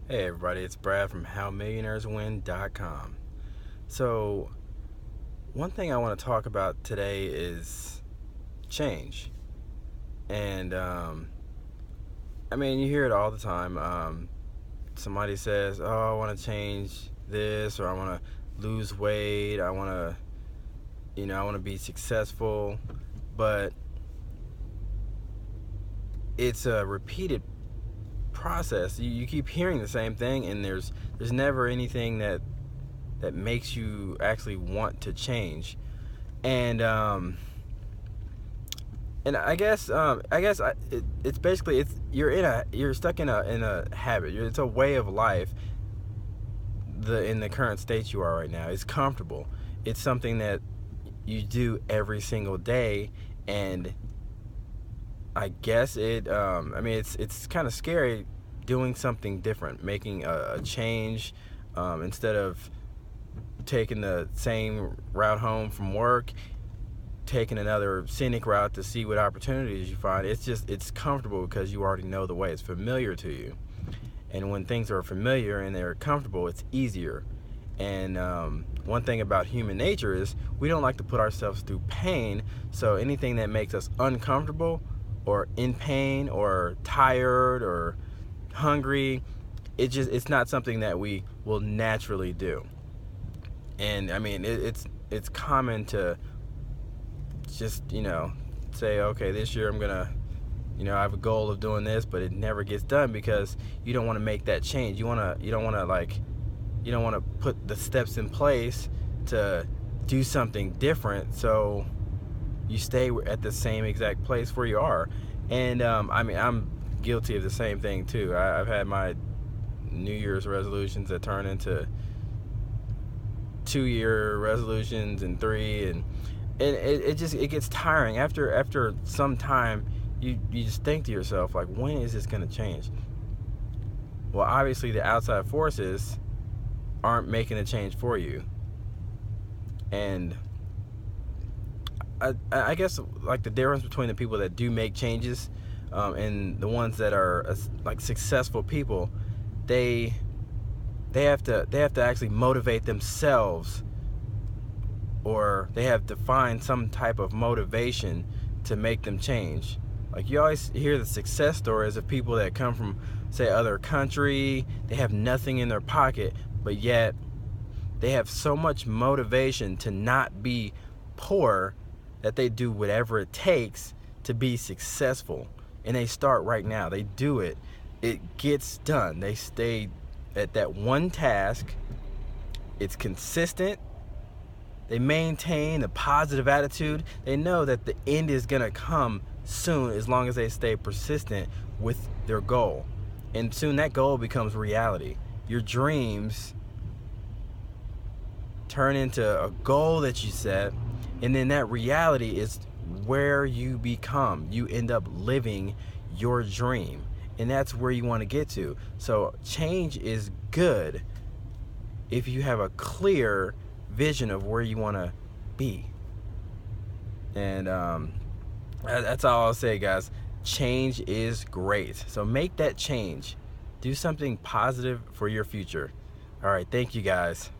Hey everybody, it's Brad from HowMillionairesWin.com. So, one thing I want to talk about today is change. And, you hear it all the time. Somebody says, oh, I want to change this, or I want to lose weight, I want to be successful. But it's a repeated process. You keep hearing the same thing, and there's never anything that makes you actually want to change. And it's basically you're stuck in a habit. It's a way of life. In the current state you are right now, it's comfortable. It's something that you do every single day, and I guess it's kind of scary doing something different, making a change, instead of taking the same route home from work, taking another scenic route to see what opportunities you find. It's comfortable because you already know the way. It's familiar to you. And when things are familiar and they're comfortable, it's easier. And one thing about human nature is we don't like to put ourselves through pain. So anything that makes us uncomfortable or in pain or tired or hungry, it's not something that we will naturally do. And it's common to just say, okay, this year I'm gonna I have a goal of doing this, but it never gets done because you don't want to make that change. You don't want to put the steps in place to do something different, so you stay at the same exact place where you are. And I'm guilty of the same thing too. I've had my New Year's resolutions that turn into 2-year resolutions and 3, and it gets tiring after some time. You just think to yourself, like, when is this going to change? Well, obviously the outside forces aren't making a change for you. And I guess, like, the difference between the people that do make changes, and the ones that are like successful people, they have to actually motivate themselves, or they have to find some type of motivation to make them change. Like, you always hear the success stories of people that come from, say, other country. They have nothing in their pocket, but yet they have so much motivation to not be poor that they do whatever it takes to be successful. And they start right now. They do it. It gets done. They stay at that one task. It's consistent. They maintain a positive attitude. They know that the end is going to come soon as long as they stay persistent with their goal. And soon that goal becomes reality. Your dreams turn into a goal that you set, and then that reality is where you become. You end up living your dream, and that's where you want to get to. So change is good if you have a clear vision of where you want to be. And that's all I'll say, guys. Change is great. So make that change. Do something positive for your future. All right, thank you, guys.